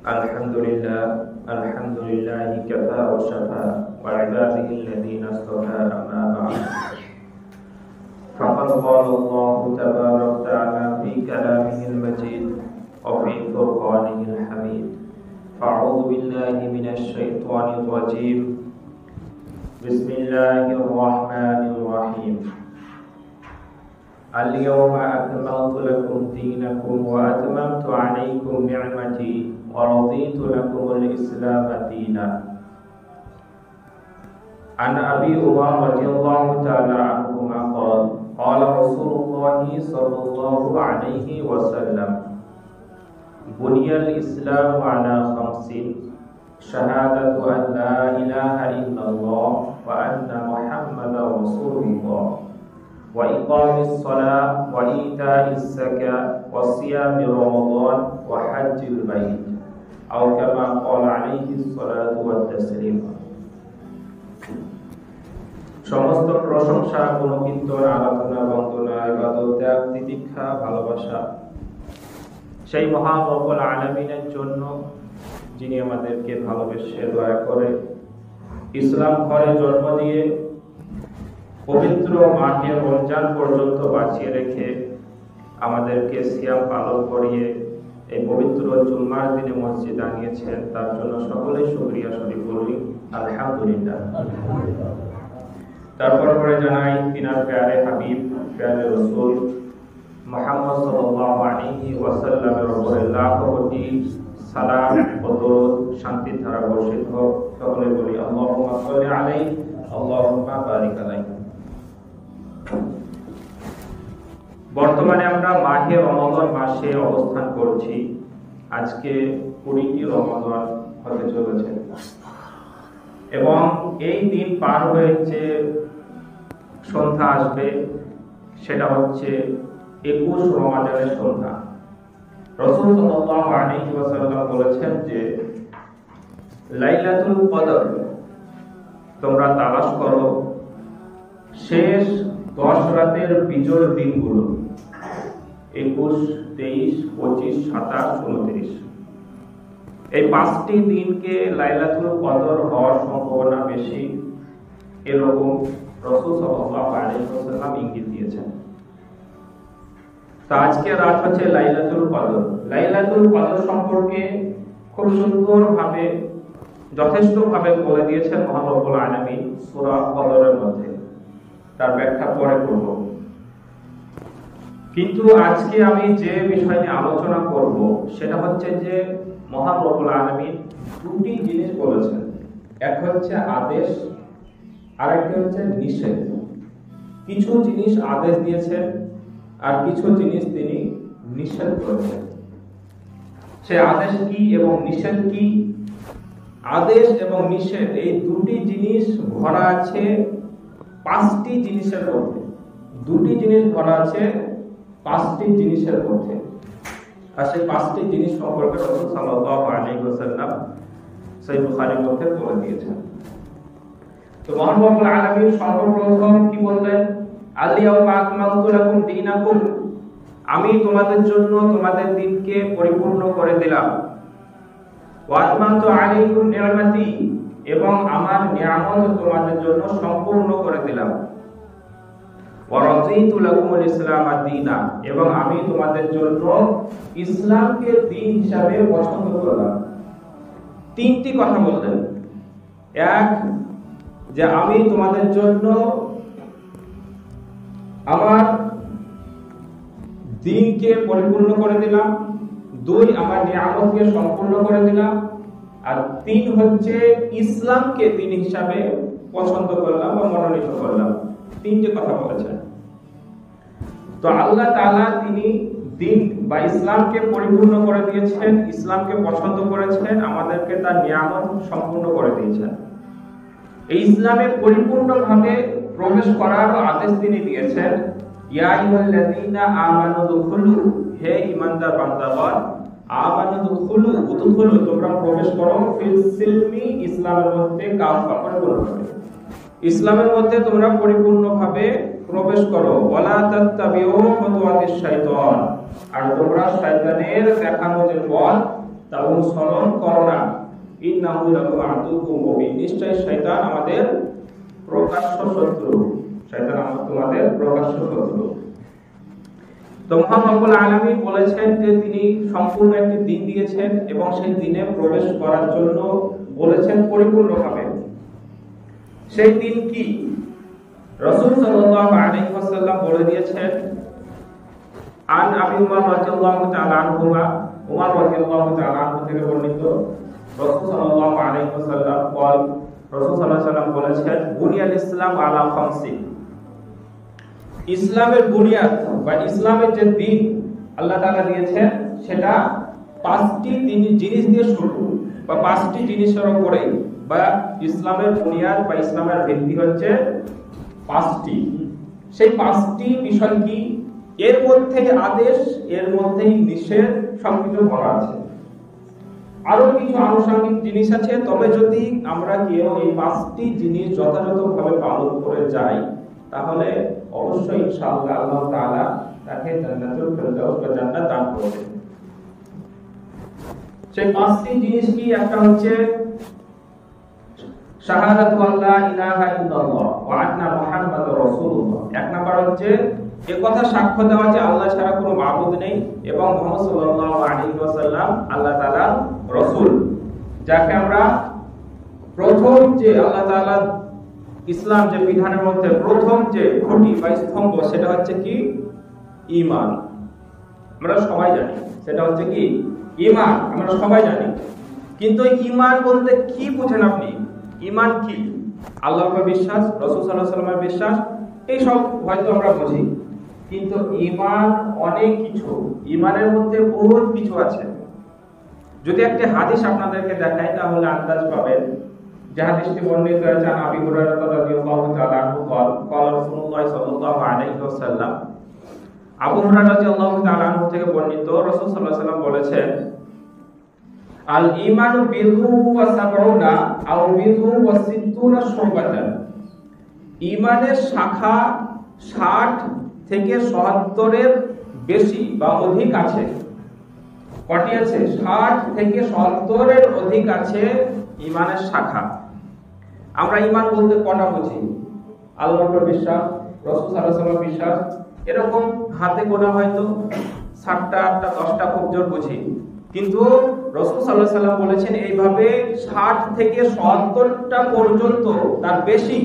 Alhamdulillah kafa wa shafa wa ibadihi alladhina istafa amma ba'd. Faqad qala Allah tabaraka wa ta'ala fi kalamihi al-majid wa fi furqanihi al-hamid. A'udhu billahi minash shaitanir rajim. Bismillahir rahmanir rahim. Al-yawma akmaltu lakum dinakum wa atmamtu 'alaykum ni'mati wa raditu lakum al-Islam dinan. An Abi Umamah radhiyallahu ta'ala anhu qala Rasulullah sallallahu alaihi wasallam buniyal Islam ala khamsin syahadatu an la ilaha illallah wa anna Muhammadar Rasulullah wa iqamis salat wa ita'is zakat wa siyam Ramadan wa hajjil bait atau kama qala alaihi salatu wa taslim. সমস্ত প্রশংসা, গুণকীর্তন, আরাধনা, বন্দনা, ইবাদত, ত্যাগ, তিতিক্ষা, ভালোবাসা সেই মহান রব্বুল আলামিনের জন্য, যিনি আমাদেরকে ভালোবেসে দয়া করে ইসলাম ঘরে জন্ম দিয়ে পবিত্র মাহে রমজান পর্যন্ত বাঁচিয়ে রেখে আমাদেরকে সিয়াম পালন করিয়ে এই পবিত্র জুম্মার দিনে মসজিদে আনিয়েছেন। তার জন্য সকলেই শুকরিয়া শরীফ বলি আলহামদুলিল্লাহ। তারপর পরে জানাই তিনার প্যারে হাবিব, প্যারে রাসূল মুহাম্মদ সাল্লাল্লাহু আলাইহি ওয়াসাল্লামের উপরে লাখ কোটি সালাম ও দরুদ শান্তির ধারা বর্ষিত হোক। সকলে বলি আল্লাহুম্মা সাল্লি আলাইহি আল্লাহুম্মা বারিক আলাইহি। বর্তমানে আমরা মাহে রমাদান মাসে অবস্থান করছি। আজকে 20টি রমাদান হতে চলেছে এবং এই দিন পার হয়েছে, সন্ধ্যা আসবে, সেটা হচ্ছে 21 রমাদানের সন্ধ্যা। রাসূল সাল্লাল্লাহু আলাইহি ওয়াসাল্লাম বলেছেন যে লাইলাতুল কদর তোমরা তালাশ করো শেষ 10 রাতের বিজোড় দিনগুলো, 21, 23, 25, 27, 29। এই 5টি দিনকে লাইলাতুল কদর হওয়ার সম্ভাবনা বেশি, এরকম রাসূল সাল্লাল্লাহু আলাইহি ওয়াসাল্লাম ইঙ্গিত দিয়েছেন। তো আজকে রাত হচ্ছে লাইলাতুল কদর। লাইলাতুল কদর সম্পর্কে খুব সুন্দরভাবে, যথেষ্টভাবে বলে দিয়েছেন মহান রব্বুল আলামিন সূরা কদরের মধ্যে। তার ব্যাখ্যা পরে করব, কিন্তু আজকে আমি যে বিষয় নিয়ে আলোচনা করব সেটা হচ্ছে যে মহান রব্বুল আলামিন দুটি জিনিস বলেছেন। এক হচ্ছে আদেশ, আর একটা হচ্ছে নিষেধ। কিছু জিনিস আদেশ দিয়েছেন আর কিছু জিনিস তিনি নিষেধ করেছেন। সে আদেশ কি এবং নিষেধ কি? আদেশ এবং নিষেধ এই দুটি জিনিস ভরা আছে 5টি জিনিসের মধ্যে। দুটি জিনিস ভরা আছে 5টি জিনিসের মধ্যে। আর সেই 5টি জিনিস সম্পর্কে রাসূল সাল্লাল্লাহু আলাইহি ওয়াসাল্লাম সহিহ বুখারীর মধ্যে বলে দিয়েছেন। তো মহান রব্বুল আলামিন সর্বপ্রথম কি বললেন? আল-ইয়াওমা আকমালতু লাকুম দীনাকুম, আমি তোমাদের জন্য তোমাদের দিনকে পরিপূর্ণ করে দিলাম। ওয়া আতমামতু আলাইকুম নি'মাতি, এবং আমার নিয়ামত তোমাদের জন্য সম্পূর্ণ করে দিলাম। ওয়া রাদিতু লাকুমুল ইসলাম দীনা, এবং আমি তোমাদের জন্য ইসলামকে দ্বীন হিসাবে পছন্দ করলাম। 3টি কথা বললেন। এক, যে আমি তোমাদের জন্য আমার দ্বীনকে পরিপূর্ণ করে দিলাম। 2, আমার নিয়ামতকে সম্পূর্ণ করে দিলাম। আর 3 হচ্ছে ইসলামকে দ্বীন হিসাবে পছন্দ করলাম বা মনোনীত করলাম। 3টে কথা বলেছেন। তো আল্লাহ তাআলা তিনি দ্বীন বা ইসলামকে পরিপূর্ণ করে দিয়েছেন, ইসলামকে পছন্দ করেছেন, আমাদেরকে তার নিয়ামত সম্পূর্ণ করে দিয়েছেন। এই ইসলামে পরিপূর্ণভাবে প্রবেশ করার আদেশ তিনি দিয়েছেন। ইয়া আইয়ুহাল্লাযীনা আমানু দুখুলু, হে ঈমানদার বান্দাগণ, আমানু দুখুলু, উদখুলু, তোমরা প্রবেশ করো, ফিল সিলমি, ইসলামের মধ্যে, কাফা, পরিপূর্ণভাবে ইসলামের মধ্যে তোমরা পরিপূর্ণভাবে প্রবেশ করো। ওয়ালা তাত্তাবিউ খুতুওয়াতিশ শাইতান, আর তোমরা শয়তানের দেখানো যে পথ তা অনুসরণ করো না। ইন্নাহু লাকুম আদুউম মুবিন, নিশ্চয় শয়তান আমাদের প্রকাশ্য শত্রু। শয়তান তোমাদের প্রকাশ্য শত্রু। তো মহান রব্বুল আলামিন বলেছেন যে তিনি সম্পূর্ণ একটি দিন দিয়েছেন এবং সেই দিনে প্রবেশ করার জন্য বলেছেন পরিপূর্ণভাবে। সেই দিন কি? রাসূল সাল্লাল্লাহু আলাইহি ওয়াসাল্লাম বলে দিয়েছেন, আন আবি উমর রাদিয়াল্লাহু তাআলা আনহু, উমর রাদিয়াল্লাহু তাআলা আনহু থেকে বর্ণিত, রাসূল সাল্লাল্লাহু আলাইহি ওয়াসাল্লাম রাসূল সাল্লাল্লাহু আলাইহি ওয়াসাল্লাম বলেছেন, বুনিয়াল ইসলাম আলা খামসি, ইসলামের বুনিয়াদ বা ইসলামের যে দিন আল্লাহ তাআলা দিয়েছেন সেটা পাঁচটি জিনিস দিয়ে শুরু, বা পাঁচটি জিনিসের উপরে, বা ইসলামের বুনিয়াদ বা ইসলামের ভিত্তি হচ্ছে পাঁচটি। সেই পাঁচটি বিষয় কি? এর মধ্যে আদেশ, এর মধ্যেই নিষেধ সবকিছু ভরা আছে। আরো কিছু আনুষঙ্গিক জিনিস আছে, তবে যদি আমরা কেউ এই পাঁচটি জিনিস যথাযথভাবে পালন করে যাই তাহলে অবশ্যই ইনশাআল্লাহ আল্লাহ তাআলা তাকে জান্নাতুল ফেরদাউস বা জান্নাত দান করবেন। সেই পাঁচটি জিনিস কি? একটা হচ্ছে শাহাদাতু আল্লা ইলাহা ইল্লাল্লাহ ওয়া আন্না মুহাম্মাদুর রাসূলুল্লাহ। এক নাম্বার হচ্ছে এই কথা সাক্ষ্য দেওয়া যে আল্লাহ ছাড়া কোনো মাবুদ নেই এবং মুহাম্মদ সাল্লাল্লাহু আলাইহি ওয়াসাল্লাম আল্লাহ তাআলার রাসূল। যাকে আমরা প্রথম যে আল্লাহ তাআলা ইসলাম যে বিধানের মধ্যে প্রথম যে খুঁটি বা স্তম্ভ সেটা হচ্ছে কি? ঈমান। আমরা সবাই জানি সেটা হচ্ছে কি? ঈমান। আমরা সবাই জানি, কিন্তু ঈমান বলতে কি বুঝেন আপনি? ঈমান কি? আল্লাহর বিশ্বাস, রাসূল সাল্লাল্লাহু আলাইহি ওয়াসাল্লামের বিশ্বাস, এই সব হয়তো আমরা বুঝি, কিন্তু ঈমান অনেক কিছু। ঈমানের মধ্যে বহুত কিছু আছে। যদি একটা হাদিস আপনাদেরকে দেখাই তাহলে আন্দাজ পাবেন। যে হাদিসটি বর্ণিত হয়েছে আবু হুরায়রা রাদিয়াল্লাহু তাআলা আনহু قال রাসূলুল্লাহ সাল্লাল্লাহু আলাইহি ওয়াসাল্লাম, আবু হুরায়রা রাদিয়াল্লাহু তাআলা আনহু থেকে বর্ণিত, রাসূল সাল্লাল্লাহু আলাইহি ওয়াসাল্লাম বলেছেন, আল ঈমানু বিদহু ওয়া সাবউনা আও বিদহু ওয়া সিত্তুনা শুবাতান, ঈমানের শাখা 60 থেকে 70 এর বেশি বা অধিক আছে। কটি আছে? 60 থেকে 70 এর অধিক আছে ঈমানের শাখা। আমরা ঈমান বলতে কটা বুঝি? আল্লাহর বিশ্বাস, রাসূল সাল্লাল্লাহু আলাইহি ওয়াসাল্লাম বিশ্বাস, এরকম হাতে গোনা হয়তো 7টা 8টা 10টা খুব জোর বুঝি। কিন্তু রাসূল সাল্লাল্লাহু আলাইহি ওয়াসাল্লাম বলেছেন এইভাবে 60 থেকে 70টা পর্যন্ত তার বেশি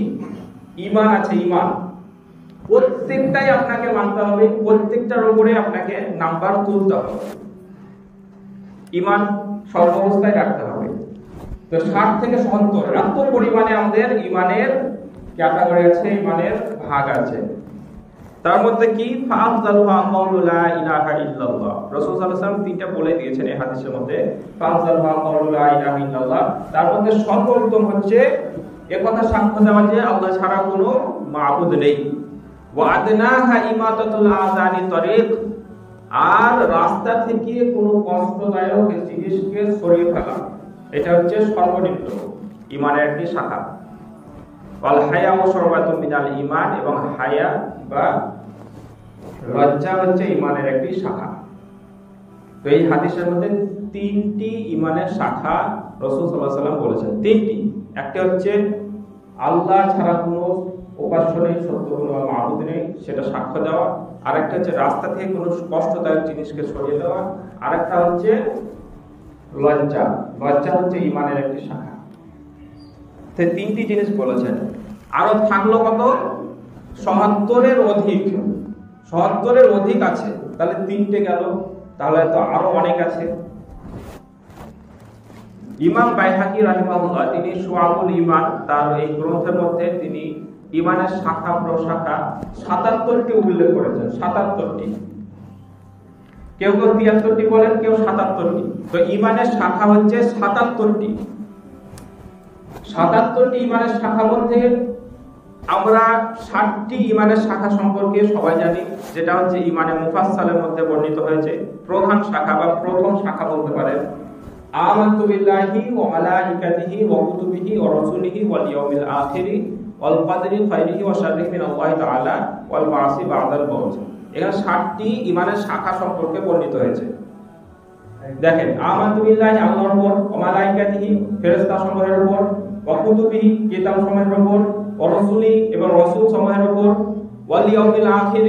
ঈমান আছে। ঈমান প্রত্যেকটাই আপনাকে মানতে হবে, প্রত্যেকটার উপরে আপনাকে নাম্বার তুলতে হবে, ঈমান সর্বাবস্থায় রাখতে হবে। তো 60 থেকে 70 এত পরিমাণে আমাদের ঈমানের ক্যাটাগরি আছে, ঈমানের ভাগ আছে। তার মধ্যে কি? ফাযলুহা কাউলু লা ইলাহা ইল্লাল্লাহ। রাসূল সাল্লাল্লাহু আলাইহি ওয়াসাল্লাম তিনটা বলে দিয়েছেন এই হাদিসের মধ্যে। ফাযলুহা কাউলু লা ইলাহা ইল্লাল্লাহ, তার মধ্যে সর্বোত্তম হচ্ছে একথা সাক্ষ্য দেওয়া যে আল্লাহ ছাড়া কোনো মাবুদ নেই। ওয়া আদনাহা ইমাতাতুল আযানি তরিক, আর রাস্তা থেকে কোনো কষ্টদায়ক জিনিসকে সরিয়ে ফেলা, এটা হচ্ছে সর্বনিম্ন ঈমানের একটি শাখা। ওয়াল হায়া ওয়া শুরবাতুম মিনাল ঈমান, এবং হায়া বা লজ্জা হচ্ছে ঈমানের একটি শাখা। তো এই হাদিসের মধ্যে তিনটি ঈমানের শাখা রাসূল সাল্লাল্লাহু আলাইহি ওয়াসাল্লাম বলেছেন। তিনটি, একটা হচ্ছে আল্লাহ ছাড়া কোনো উপাস্য নেই, সত্য কোনো মাবুদ নেই, সেটা সাক্ষ্য দেওয়া। আরেকটা হচ্ছে রাস্তা থেকে কোনো কষ্টদায়ক জিনিসকে সরিয়ে দেওয়া। আরেকটা হচ্ছে লজ্জা। লজ্জা হচ্ছে ঈমানের একটি শাখা। তো তিনটি জিনিস বলেছেন। আরো থাকলো কত? ৭০-এর অধিক। ৭০-এর অধিক আছে। তাহলে তিনটে গেল, তাহলে তো আরো অনেক আছে। ইমাম বাইহাকি রাহিমাহুল্লাহ তিনি শুআবুল ঈমান তার এই গ্রন্থের মধ্যে তিনি ঈমানের শাখা প্রশাখা ৭৭টি উল্লেখ করেছেন। ৭৭টি, কেউ কেউ ৭৩টি বলেন, কেউ ৭৭টি। তো ঈমানের শাখা হচ্ছে ৭৭টি। ৭৭টি ঈমানের শাখা মধ্যে আমরা 60টি ঈমানের শাখা সম্পর্কে সবাই জানি, যেটা হচ্ছে ঈমানে মুফাসসালের মধ্যে বর্ণিত হয়েছে। প্রধান শাখা বা প্রথম শাখা বলতে পারেন, আমানতু বিল্লাহি ওয়া মালাইকাতিহি ওয়া কুতুবিহি ওয়া রাসূলিহি ওয়াল ইয়াউমিল আখিরি ওয়াল কদরি খাইরিহি ওয়া শাররিহি মিনাল্লাহি তাআলা ওয়াল বাসি বাদাল মাউত। এখানে 60টি ঈমানের শাখা সম্পর্কে বর্ণিত হয়েছে। দেখেন, আমানতু বিল্লাহি, আল্লাহর উপর, ওয়া মালাইকাতিহি, ফেরেশতা সমূহের উপর, ওয়া কুতুবিহি, কিতাব সমূহের উপর, ওয়া রাসূলি, এবং রাসূল সমূহের উপর, ওয়াল ইয়াউমিল আখির,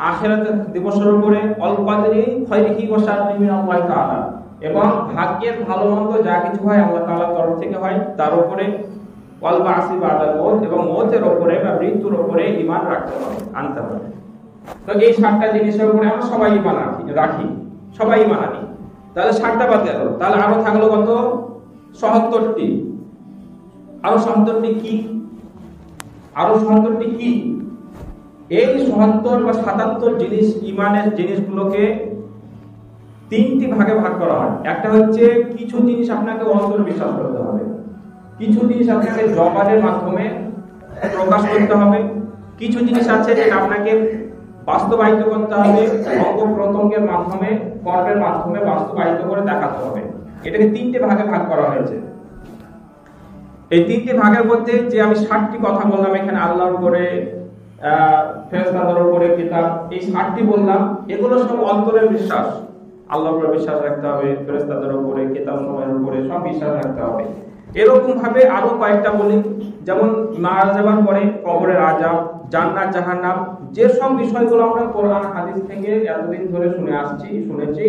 আখিরাত দিবসের উপরে, ওয়াল কদরি খাইরিহি ওয়া শাররিহি মিনাল্লাহি তাআলা, এবং ভাগ্যের ভালো মন্দ যা কিছু হয় আল্লাহ তাআলার তরফ থেকে হয় তার উপরে, ওয়াল বাসি বাদাল মউত, এবং মউতের উপরে বা মৃত্যুর উপরে ঈমান রাখতে হবে, আনতে হবে। তো এই 7টা জিনিসের উপরে আমরা সবাই ঈমান রাখি, সবাই ঈমান আনি। তাহলে 7টা বাদ গেল, তাহলে আরো থাকলো কত? ৭৭টি। আরো ৭৭টি কি? আরো ৭৭টি কি? এই ৭৭ বা ৭৭ জিনিস, ঈমানের জিনিসগুলোকে 3টি ভাগে ভাগ করা হয়। একটা হচ্ছে কিছু জিনিস আপনাকে অন্তরে বিশ্বাস করতে হবে, কিছু জিনিস আপনাকে জবানের মাধ্যমে প্রকাশ করতে হবে, কিছু জিনিস আছে যেটা আপনাকে বাস্তবায়িত করতে হবে, অঙ্গ প্রত্যঙ্গের মাধ্যমে, কর্মের মাধ্যমে বাস্তবায়িত করে দেখাতে হবে। এটাকে 3টে ভাগে ভাগ করা হয়েছে। এই 3টে ভাগের মধ্যে যে আমি 7টি কথা বললাম এখানে, আল্লাহর উপরে, ফেরেশতাদের উপরে, কিতাব, এই 7টি বললাম, এগুলো সব অন্তরের বিশ্বাস। আল্লাহর উপরে বিশ্বাস রাখতে হবে, ফেরেশতাদের উপরে, কিতাব সমূহের উপরে সব বিশ্বাস রাখতে হবে। এরকম ভাবে আরো কয়েকটা বলি, যেমন মারা যাবার পরে কবরের আযাব, জান্নাত জাহান্নাম, যে সব বিষয়গুলো আমরা কোরআন হাদিস থেকে এতদিন ধরে শুনেছি,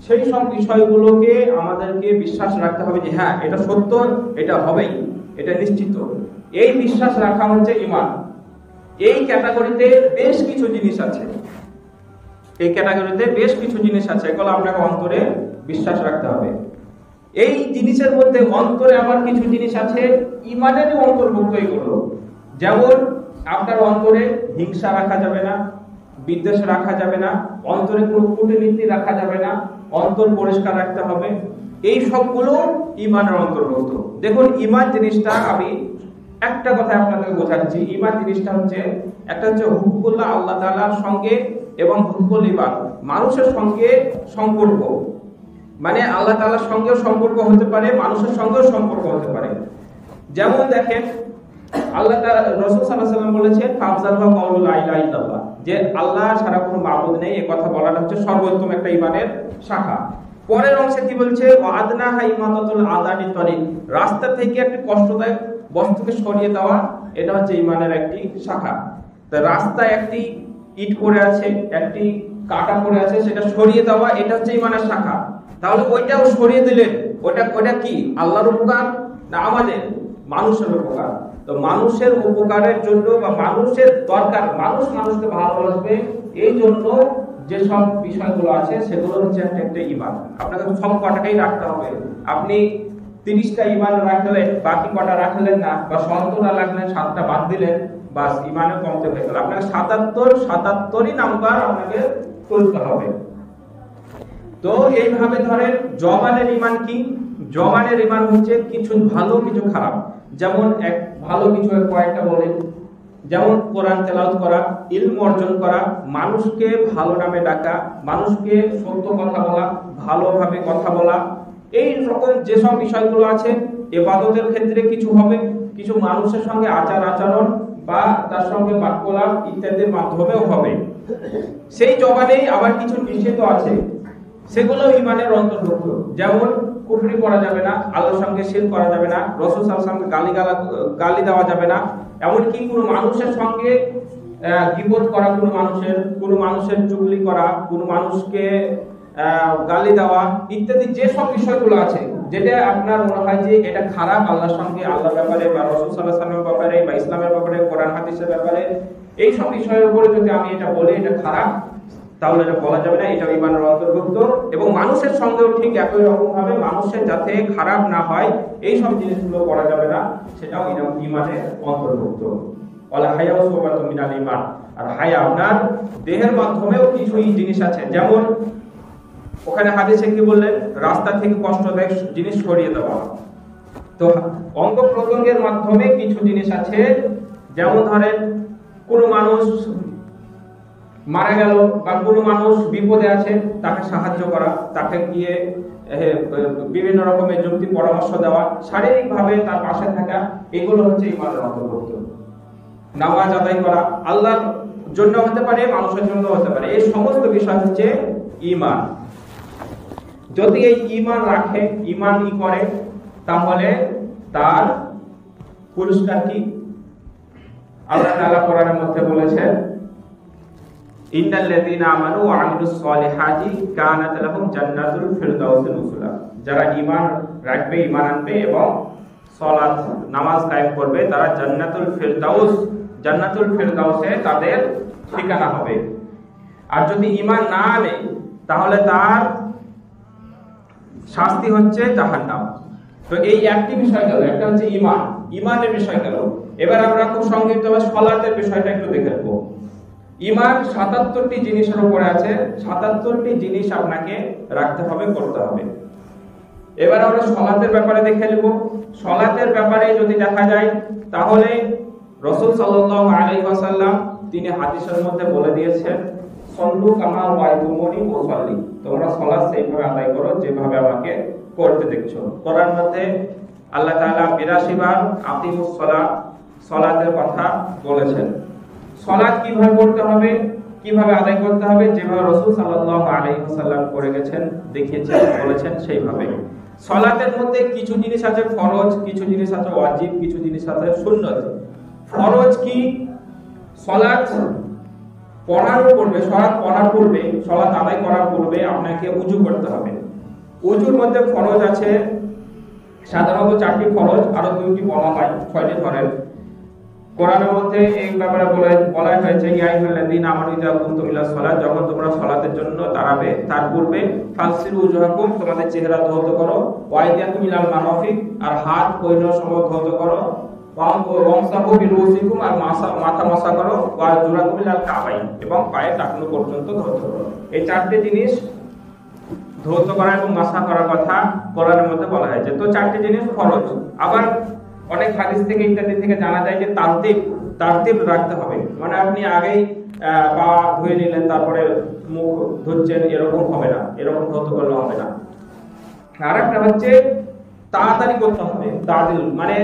সেই সব বিষয়গুলোকে আমাদেরকে বিশ্বাস রাখতে হবে যে হ্যাঁ, এটা সত্য, এটা হবেই, এটা নিশ্চিত। এই বিশ্বাস রাখা হচ্ছে ঈমান। এই ক্যাটাগরিতে বেশ কিছু জিনিস আছে, এগুলো আপনাকে অন্তরে বিশ্বাস রাখতে হবে। এই জিনিসের মধ্যে অন্তরে আবার কিছু জিনিস আছে ঈমানেরই অন্তর্ভুক্ত এগুলো। যেমন আপনার অন্তরে হিংসা রাখা যাবে না, বিদ্বেষ রাখা যাবে না, অন্তরে কোনো কূটনীতি রাখা যাবে না, অন্তর পরিষ্কার রাখতে হবে। এই সবগুলো ঈমানের অন্তর্ভুক্ত। দেখুন, ঈমান জিনিসটা আমি একটা কথা আপনাদের বোঝাচ্ছি। ঈমান জিনিসটা হচ্ছে, একটা হচ্ছে হুকুকুল্লাহ, আল্লাহ তাআলার সঙ্গে, এবং হুকুকুল ইবাদ, মানুষের সঙ্গে সম্পর্ক। মানে আল্লাহ তাআলার সঙ্গেও সম্পর্ক হতে পারে, মানুষের সঙ্গেও সম্পর্ক হতে পারে। যেমন দেখেন, আল্লাহ তাআলা, রাসূল সাল্লাল্লাহু আলাইহি ওয়াসাল্লাম বলেছেন, ফাফজালহু কাউলু লা ইলাহা ইল্লাল্লাহ, যে আল্লাহ ছাড়া কোনো মাবুদ নেই, এই কথা বলাটা হচ্ছে সর্বোত্তম একটা ঈমানের শাখা। পরের অংশে কি বলছে? ওয়া আদনাহা ইমাতাতুল আযানি তরিক, রাস্তা থেকে একটি কষ্টদায়ক বস্তুকে সরিয়ে দেওয়া, এটা হচ্ছে ঈমানের একটি শাখা। তো রাস্তায় একটি ইট পড়ে আছে, একটি কাটা পড়ে আছে, সেটা সরিয়ে দেওয়া, এটা হচ্ছে ঈমানের শাখা। তাহলে ওইটাও সরিয়ে দিলেন, ওটা কি আল্লাহর উপকার না আমাদের মানুষের উপকার? তো মানুষের উপকারের জন্য বা মানুষের দরকার, মানুষকে ভালোবাসবে, এই জন্য যে সব বিষয়গুলো আছে সেগুলো হচ্ছে একটা ঈমান। আপনাকে সব কটাকেই রাখতে হবে। আপনি 30টা ঈমান রাখলেন, বাকি কটা রাখলেন না, বা 17টা রাখলেন, 7টা বাদ দিলেন, বাস ঈমানে কমতে হয়ে গেল। আপনাকে 77ই নাম্বার আপনাকে তুলতে হবে। তো এইভাবে ধরেন, জবানের ঈমান কি? জবানের ঈমান হচ্ছে কিছু ভালো, কিছু খারাপ। যেমন এক ভালো কিছু কয়েকটা বলেন, যেমন কোরআন তেলাওয়াত করা, ইলম অর্জন করা, মানুষকে ভালো নামে ডাকা, মানুষকে সত্য কথা বলা, ভালোভাবে কথা বলা, এই রকম যেসব বিষয়গুলো আছে। ইবাদতের ক্ষেত্রে কিছু হবে, কিছু মানুষের সঙ্গে আচরণ বা তার সঙ্গে বাক্যলাপ ইত্যাদির মাধ্যমেও হবে। সেই জবানেই আবার কিছু নিষেধ আছে, সেগুলো ঈমানের অন্তর্ভুক্ত। যেমন কুফরি করা যাবে না, আল্লাহর সঙ্গে শিরক করা যাবে না, রাসূল সাল্লাল্লাহু আলাইহি ওয়াসাল্লামকে গালি দেওয়া যাবে না, এমনকি কোনো মানুষের সঙ্গে গীবত করা, কোনো মানুষের চুগলি করা, কোনো মানুষকে গালি দেওয়া ইত্যাদি যেসব বিষয়গুলো আছে, যেটা আপনার মনে হয় যে এটা খারাপ আল্লাহর সঙ্গে, আল্লাহর ব্যাপারে বা রাসূল সাল্লাল্লাহু আলাইহি ওয়াসাল্লামের ব্যাপারে বা ইসলামের ব্যাপারে, কোরআন হাদিসের ব্যাপারে, এই সব বিষয়ের উপরে যদি আমি এটা বলি এটা খারাপ, তাহলে এটা বলা যাবে না, এটা ঈমানের অন্তর্ভুক্ত। এবং মানুষের সঙ্গেও ঠিক একই রকম ভাবে মানুষের যাতে খারাপ না হয় এই সব জিনিসগুলো করা যাবে না, সেটাও ঈমানের অন্তর্ভুক্ত। ওয়ালা হায়াউ সুবাতুম মিনাল ঈমান, আর হায়া আপনার দেহের মাধ্যমেও কিছু জিনিস আছে। যেমন ওখানে হাদিসে কি বললেন? রাস্তা থেকে কষ্টদায়ক জিনিস সরিয়ে দেওয়া। তো অঙ্গ প্রত্যঙ্গের মাধ্যমে কিছু জিনিস আছে, যেমন ধরেন কোনো মানুষ মারা গেল বা কোনো মানুষ বিপদে আছে, তাকে সাহায্য করা, তাকে গিয়ে বিভিন্ন রকমের যুক্তি পরামর্শ দেওয়া, শারীরিকভাবে তার পাশে থাকা, এগুলো হচ্ছে ঈমানের অন্তর্ভুক্ত। নামাজ আদায় করা, আল্লাহর জন্য হতে পারে, মানুষের জন্য হতে পারে, এই সমস্ত বিষয় হচ্ছে ঈমান। যদি এই ঈমান রাখে, ঈমানই করে, তাহলে তার পুরস্কার কি? আল্লাহ তাআলা কোরআনের মধ্যে বলেছেন, ইন্নাল্লাযীনা আমানু ওয়া আমিলুস সলিহাতি কানাত লাহুম জান্নাতুল ফিরদাউসি নুজুলা। যারা ঈমান রাখবে, ঈমান আনবে এবং সালাত নামাজ কায়েম করবে, তারা জান্নাতুল ফিরদাউসে তাদের ঠিকানা হবে। আর যদি ঈমান না আনে তাহলে তার শাস্তি হচ্ছে জাহান্নাম। তো এই একটি বিষয় গেল, একটা হচ্ছে ঈমান, ঈমানের বিষয় গেল। এবার আমরা খুব সংক্ষিপ্তভাবে সালাতের বিষয়টা একটু দেখে নেব। ঈমান ৭৭টি জিনিসের উপরে আছে, ৭৭টি জিনিস আপনাকে রাখতে হবে, করতে হবে। এবার আমরা সালাতের ব্যাপারে দেখে নেব। সালাতের ব্যাপারে যদি দেখা যায় তাহলে রাসূল সাল্লাল্লাহু আলাইহি ওয়াসাল্লাম তিনি হাদিসের মধ্যে বলে দিয়েছেন, সল্লু কামা রাআইতুমুনি উসাল্লি, তোমরা সালাত সেইভাবে আদায় করো যেভাবে আমাকে করতে দেখছো। কোরআন মধ্যে আল্লাহ তাআলা ৮২ বার আকিমুস সালাত, সালাতের কথা বলেছেন। সালাত কিভাবে পড়তে হবে, কিভাবে আদায় করতে হবে, যেভাবে রাসূল সাল্লাল্লাহু আলাইহি ওয়াসাল্লাম করে গেছেন, দেখিয়েছেন, বলেছেন সেইভাবে। সালাতের মধ্যে কিছু জিনিস আছে ফরজ, কিছু জিনিস আছে ওয়াজিব, কিছু জিনিস আছে সুন্নত। ফরজ কি? সালাত পড়ার পূর্বে, সালাত আদায় করার পূর্বে আপনাকে ওযু করতে হবে। ওযুর মধ্যে ফরজ আছে সাধারণত 4টি ফরজ, আরো 2টি বলা হয়, 6টি ধরেন। কোরআনের মধ্যে এই ব্যাপারে বলা হয়েছে, ইয়া আইয়ুহাল্লাযীনা আমানু ইযা কুমতুম ইলা সালাত, যখন তোমরা সালাতের জন্য দাঁড়াবে তার পূর্বে ফাগসিলু উজুহাকুম, তোমাদের চেহারা ধৌত করো, ওয়া আইদিয়াকুম ইলাল মারাফিক, আর হাত পৈর সম ধৌত করো, ওয়ামসাহু বিরুসিকুম, আর মাথা মাসা করো, ওয়া আরজুলাকুম ইলাল কাবাইন, এবং পায়ের টাকনু পর্যন্ত ধৌত করো। এই 4টি জিনিস ধৌত করা এবং মাসা করার কথা কোরআনের মধ্যে বলা হয়েছে। তো 4টি জিনিস ফরজ। আবার অনেক হাদিস থেকে ইত্যাদি থেকে জানা যায় যে তারতিব রাখতে হবে, মানে আপনি আগেই পা ধুয়ে নিলেন তারপরে মুখ ধুচ্ছেন, এরকম হবে না, এরকম ধৌত করলে হবে না। আর একটা হচ্ছে তাড়াতাড়ি করতে হবে, তাদিল মানে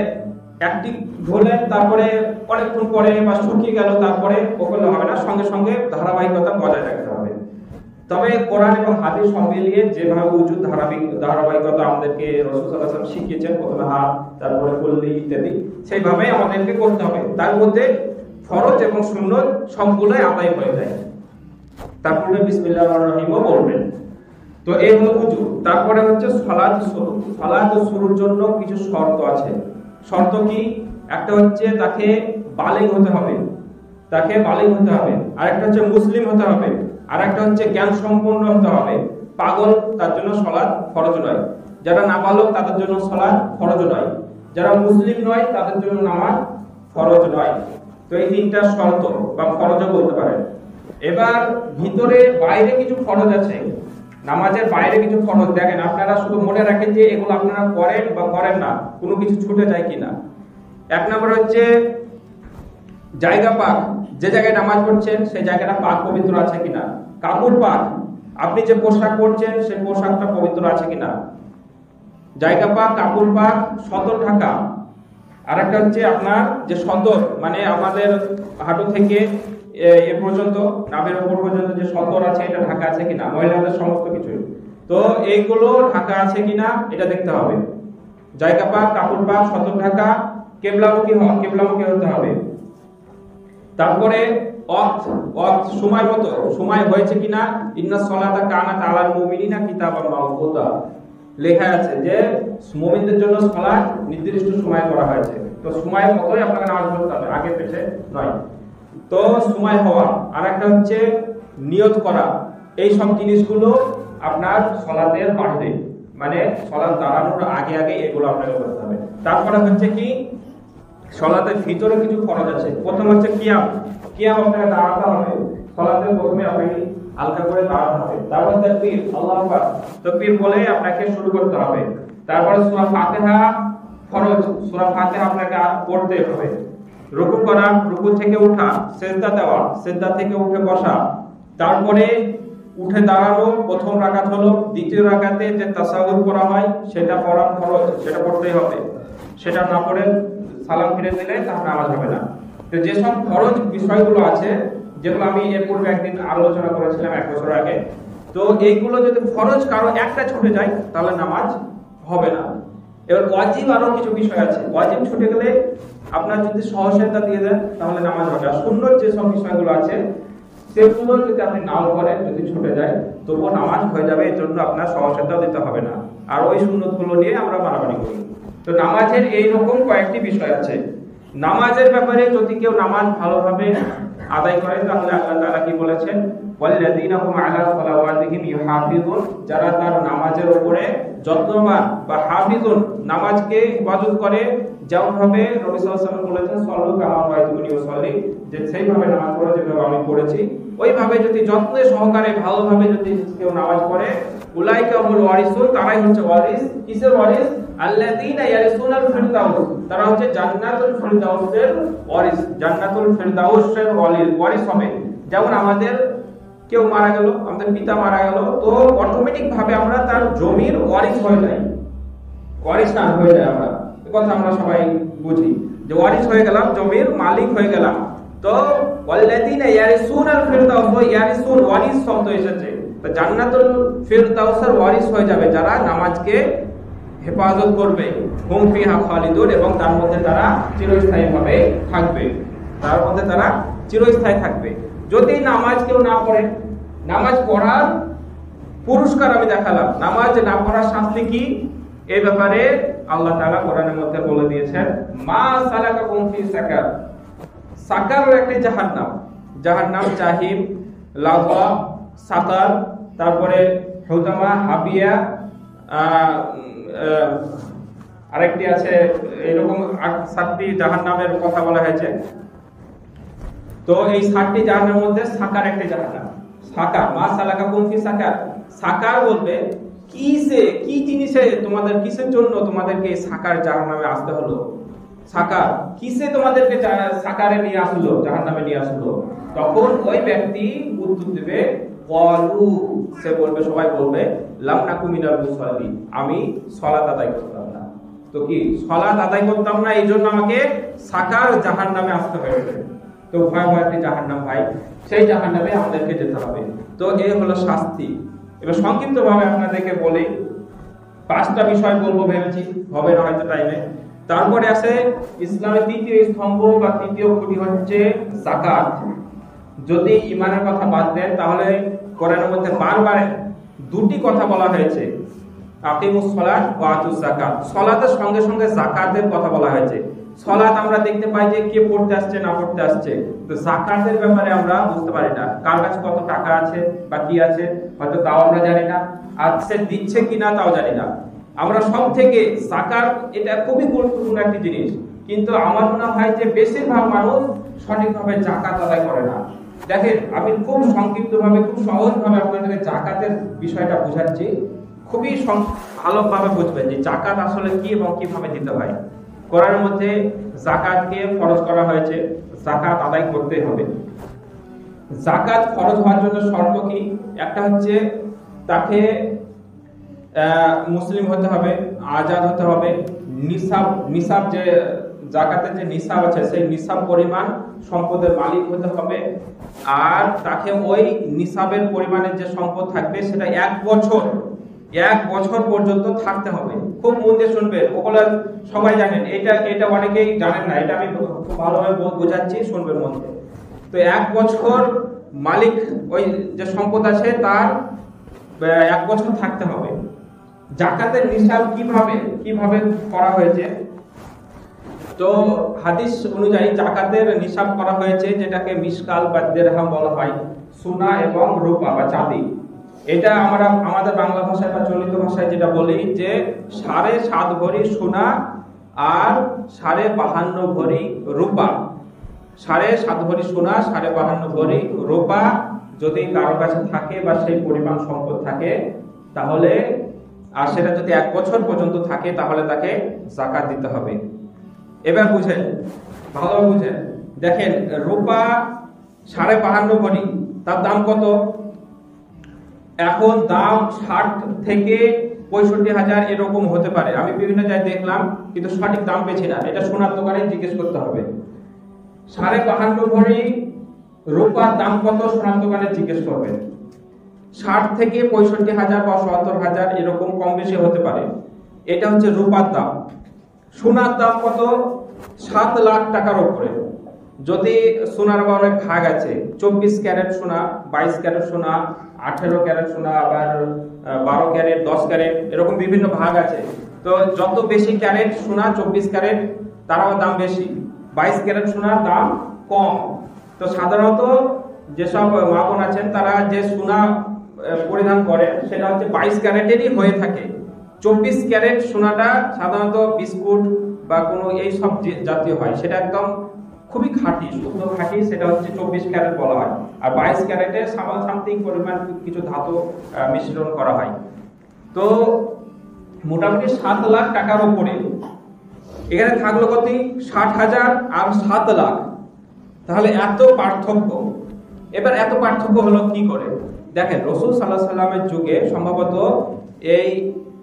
একটি ধুলেন তারপরে অনেকক্ষণ পরে বা শুকিয়ে গেল তারপরে ও করলে হবে না, সঙ্গে সঙ্গে ধারাবাহিকতা বজায় রাখতে হবে। তবে কোরআন এবং হাদিস সব মিলিয়ে যেভাবে উজুর ধারাবাহিকতা আমাদেরকে রাসূল সাল্লাল্লাহু আলাইহি ওয়াসাল্লাম শিখিয়েছেন, প্রথমে হাত, তারপরে কুল্লি ইত্যাদি, সেইভাবে আমাদেরকে করতে হবে। তার মধ্যে ফরজ এবং সুন্নত সবগুলোই আদায় হয়ে যায়। তারপরে বিসমিল্লাহির রহমানির রহিমও বলবেন। তো এই হলো উজু। তারপরে হচ্ছে সালাত শুরু। সালাত শুরুর জন্য কিছু শর্ত আছে। শর্ত কি? একটা হচ্ছে তাকে বালিগ হতে হবে, আরেকটা হচ্ছে মুসলিম হতে হবে, আরেকটা হচ্ছে জ্ঞান সম্পন্ন হতে হবে। পাগল তার জন্য সালাত ফরজ নয়, যারা নাবালক তাদের জন্য সালাত ফরজ নয়, যারা মুসলিম নয় তাদের জন্য নামাজ ফরজ নয়। তো এই 3টা শর্ত বা ফরজও বলতে পারেন। এবার ভিতরে বাইরে কিছু ফরজ আছে, নামাজের বাইরে কিছু ফরজ। দেখেন, আপনারা শুধু মনে রাখেন যে এগুলো আপনারা করেন বা করেন না, কোনো কিছু ছুটে যায় কিনা। 1 নম্বর হচ্ছে জায়গা পাক, যে জায়গায় নামাজ পড়ছেন সেই জায়গাটা পাক পবিত্র আছে কিনা। কাপড় পাক, আপনি যে পোশাক পরছেন সেই পোশাকটা পবিত্র আছে কিনা। জায়গা পাক, কাপড় পাক, সতর ঢাকা। আরেকটা হচ্ছে আপনার যে সতর, মানে আমাদের হাঁটু থেকে এ পর্যন্ত, নাভের উপর পর্যন্ত যে সতর আছে এটা ঢাকা আছে কিনা, মহিলাদের সমস্ত কিছু। তো এইগুলো ঢাকা আছে কিনা এটা দেখতে হবে। জায়গা পাক, কাপড় পাক, সতর ঢাকা, কিবলামুখী হতে হবে। তারপরে ওয়াক্ত সময় হয়েছে কিনা। ইন্নাস সালাতা কানাত আলাল মুমিনিনা কিতাবাম মাওকুতা, লেখা আছে যে মুমিনদের জন্য সালাত নির্দিষ্ট সময় করা হয়েছে। তো সময়ের মতোই আপনাকে নামাজ পড়তে হবে, আগে পিছে নয়। তো সময় হওয়া। আর একটা হচ্ছে নিয়ত করা। এই সব জিনিসগুলো আপনার সালাতের বাইরে, মানে সালাত দাঁড়ানোর আগে এগুলো আপনাকে করতে হবে। তারপরে হচ্ছে কি, সালাতের ভিতরে কিছু ফরজ আছে। প্রথম হচ্ছে কিয়াম আপনাকে দাঁড়াতে হবে। সালাতের প্রথমে আপনি হালকা করে দাঁড়াতে হবে। তারপর তাকবীর, আল্লাহু আকবার, তাকবীর বলে আপনাকে শুরু করতে হবে। তারপরে সূরা ফাতিহা ফরজ, সূরা ফাতিহা আপনাকে পড়তে হবে। রুকু করা, রুকু থেকে ওঠা, সিজদা দেওয়া, সিজদা থেকে উঠে বসা, তারপরে উঠে দাঁড়ানো। প্রথম রাকাত হলো, দ্বিতীয় রাকাতে যে তাশাহুদ পড়া হয় সেটা পড়া ফরজ, সেটা পড়তেই হবে। সেটা না পড়ে সালাম ফিরে দিলে তার নামাজ হবে না। তো যে সব ফরজ বিষয়গুলো আছে, যেগুলো আমি এর পূর্বে একদিন আলোচনা করেছিলাম 1 বছর আগে, তো এইগুলো যদি ফরজ কারো একটা ছুটে যায় তাহলে নামাজ হবে না। এবার ওয়াজিব আরো কিছু বিষয় আছে, ওয়াজিব ছুটে গেলে আপনার যদি সহসেতা দিয়ে দেন তাহলে নামাজ হবে। আর সুন্নত যে সব বিষয়গুলো আছে সেগুলো যদি আপনি নাও করেন, যদি ছুটে যায় তবুও নামাজ হয়ে যাবে, এর জন্য আপনার সহসেতাও দিতে হবে না। আর ওই সুন্নতগুলো নিয়ে আমরা বাড়াবাড়ি করি। তো নামাজের এইরকম কয়েকটি বিষয় আছে। নামাজের ব্যাপারে যদি কেউ নামাজ ভালোভাবে আদায় করে তাহলে আল্লাহ তাআলা কি বলেছেন, ওয়াল্লাযীনা হুম আলা সালাওয়াতিহিম ইউহাফিজুন, যারা তার নামাজের উপরে যত্নবান বা হাফিজুন, নামাজকে হেফাজত করে। যেমন ভাবে নবী সাল্লাল্লাহু আলাইহি ওয়াসাল্লাম বলেছেন, সাল্লু কামা রাআইতুমুনি উসাল্লি, যে সেইভাবে নামাজ পড়ো যেভাবে আমি পড়েছি, ওইভাবে যদি যত্নে সহকারে ভালোভাবে যদি কেউ নামাজ পড়ে, উলাইকা হুমুল ওয়ারিসুন, তারাই হচ্ছে ওয়ারিস। কিসের ওয়ারিস? আল্লাযীনা ইয়ারিসুনাল ফিরদাউস, তারা হচ্ছে জান্নাতুল ফিরদাউসের ওয়ারিস, জান্নাতুল ফিরদাউসের ওয়ারিস হবে। যেমন আমাদের কেউ মারা গেল, আমাদের পিতা মারা গেল, তো অটোমেটিক ভাবে আমরা তার জমির ওয়ারিস হয়ে যাই, ওয়ারিসান হয়ে যায়। আমরা এই কথা আমরা সবাই বুঝি যে ওয়ারিস হয়ে গেলাম, জমির মালিক হয়ে গেলাম। তো ওয়াল্লাযীনা ইয়ারিসুনাল ফিরদাউস, ইয়ারিসুন ওয়ারিস শব্দ এসেছে, তো জান্নাতুল ফিরদাউসের ওয়ারিস হয়ে যাবে যারা নামাজকে হেফাজত করবে। হুম ফিহা খালিদুন, এবং তার মধ্যে তারা চিরস্থায়ীভাবে থাকবে, তার মধ্যে তারা চিরস্থায়ী থাকবে। যদি নামাজ কেউ না পড়ে, নামাজ পড়ার পুরস্কার আমি দেখালাম, নামাজ না পড়ার শাস্তি কি এই ব্যাপারে আল্লাহ তাআলা কোরআনের মধ্যে বলে দিয়েছেন, মা সালাকাকুম ফি সাকার। সাকার একটি জাহান্নাম, জাহান্নাম, জাহিম, লাযা, সাকার, তারপরে হুতামা, হাবিয়া, আরেকটি আছে, এরকম 7টি জাহান্নামের কথা বলা হয়েছে। তো এই 7টি জাহান্নামের মধ্যে সাকার একটি জাহান্নাম। সাকার, মা সালাকাকুম ফি সাকার, সাকার বলবে কি জিনিসে তোমাদের, কিসের জন্য তোমাদেরকে এই সাকার জাহান্নামে আসতে হলো, সাকার কিসে তোমাদেরকে সাকারে নিয়ে আসলো, জাহান্নামে নিয়ে আসলো। তখন ওই ব্যক্তি উত্তর দেবে, ক্বালু, সে বলবে, সবাই বলবে, লাম নাকু মিনাল মুসাল্লিন, আমি সালাত আদায় করতাম না। তো কি সালাত আদায় করতাম না, এইজন্য আমাকে সাকার জাহান্নামে আসতে হয়েছে। তো ভয়াবহ একটি জাহান্নাম ভাই, সেই জাহান্নামে আমাদেরকে যেতে হবে। তো এই হলো শাস্তি। এবার সংক্ষিপ্ত ভাবে আপনাদেরকে বলি, 5টা বিষয় বলবো ভেবেছি, হবে না হয়তো টাইমে। তারপরে আছে ইসলামের তৃতীয় স্তম্ভ বা তৃতীয় খুঁটি হচ্ছে যাকাত। যদি ঈমানের কথা বাদ দেন তাহলে কোরআনের মধ্যে বারবার 2টি কথা বলা হয়েছে, আকিমুস সালাত ওয়া আতুজ যাকাত। সালাতের সঙ্গে সঙ্গে যাকাতের কথা বলা হয়েছে। সালাত আমরা দেখতে পাই যে কে পড়তে আসছে না পড়তে আসছে, তো যাকাতের ব্যাপারে আমরা বুঝতে পারি না, কার কাছে কত টাকা আছে বা কি আছে হয়তো তাও আমরা জানি না, আর সে দিচ্ছে কিনা তাও জানি না। আমরা সব থেকে যাকাত, এটা খুবই গুরুত্বপূর্ণ একটি জিনিস, কিন্তু আমার মনে হয় যে বেশিরভাগ মানুষ সঠিকভাবে যাকাত আদায় করে না। দেখেন, আমি খুব সংক্ষিপ্তভাবে, খুব সহজভাবে আপনাদেরকে যাকাতের বিষয়টা বোঝাচ্ছি, খুবই ভালোভাবে বুঝবেন যে যাকাত আসলে কি এবং কিভাবে দিতে হয়। কোরআনের মধ্যে যাকাতকে ফরজ করা হয়েছে, যাকাত আদায় করতে হবে। যাকাত ফরজ হওয়ার জন্য শর্ত কি? একটা হচ্ছে তাকে মুসলিম হতে হবে, আজাদ হতে হবে, নিসাব যে যাকাতের যে নিসাব আছে সেই নিসাব পরিমাণ সম্পদের মালিক হতে হবে, আর তাকে ওই নিসাবের পরিমাণের যে সম্পদ থাকবে সেটা 1 বছর পর্যন্ত থাকতে হবে। খুব মন দিয়ে শুনবেন, ওগুলা সবাই জানেন, এটা অনেকেই জানেন না, এটা আমি খুব ভালোভাবে বোঝাচ্ছি, শুনবেন মন দিয়ে। তো 1 বছর মালিক ওই যে সম্পদ আছে তার 1 বছর থাকতে হবে। যাকাতের নিসাব কিভাবে করা হয়েছে? তো হাদিস অনুযায়ী যাকাতের নিসাব করা হয়েছে যেটাকে মিসকাল বা দিরহাম বলা হয়, সোনা এবং রূপা বা চাঁদি। এটা আমরা আমাদের বাংলা ভাষায় বা চলিত ভাষায় যেটা বলি যে 7.5 ভরি সোনা আর 52.5 ভরি রূপা। 7.5 ভরি সোনা, 52.5 ভরি রূপা যদি কারো কাছে থাকে বা সেই পরিমাণ সম্পদ থাকে, তাহলে আর সেটা যদি 1 বছর পর্যন্ত থাকে তাহলে তাকে যাকাত দিতে হবে। এবার বুঝেন, ভালোভাবে বুঝেন। দেখেন, রূপা 52.5 ভরি, তার দাম কত? এখন দাম 60 থেকে 65,000 এরকম হতে পারে, আমি বিভিন্ন জায়গায় দেখলাম কিন্তু সঠিক দাম পেছি না, এটা সোনার দোকানে জিজ্ঞেস করতে হবে। 52.5 ভরি রূপার দাম কত সোনার দোকানে জিজ্ঞেস করবেন। 60 থেকে 65,000 বা 70,000 এরকম কম বেশি হতে পারে। এটা হচ্ছে রূপার দাম। সোনার দাম কত? 7 লাখ টাকার উপরে। যদি সোনার অনেক ভাগ আছে, 24 ক্যারেট সোনা, 22 ক্যারেট সোনা, 18 ক্যারেট সোনা, আবার 12 ক্যারেট, 10 ক্যারেট, এরকম বিভিন্ন ভাগ আছে। তো যত বেশি ক্যারেট সোনা, 24 ক্যারেট, তারও দাম বেশি। 22 ক্যারেট সোনার দাম কম। তো সাধারণত যেসব মা বোন আছেন তারা যে সোনা পরিধান করে সেটা হচ্ছে 22 ক্যারেটেরই হয়ে থাকে। 24 ক্যারেট সোনাটা সাধারণত বিস্কুট বা কোনো এই সব জাতীয় হয়, সেটা একদম খুবই খাঁটি, শুদ্ধ খাঁটি, সেটা হচ্ছে 24 ক্যারেট বলা হয়। আর 22 ক্যারেটে সামথিং পরিমাণ কিছু ধাতু মিশ্রণ করা হয়। তো মোটামুটি 7 লাখ টাকার উপরে। এখানে থাকলো কত? 60,000 আর 7 লাখ। তাহলে এত পার্থক্য। এবার এত পার্থক্য হলো কি করে? দেখেন, রাসূল সাল্লাল্লাহু আলাইহি সাল্লামের যুগে সম্ভবত এই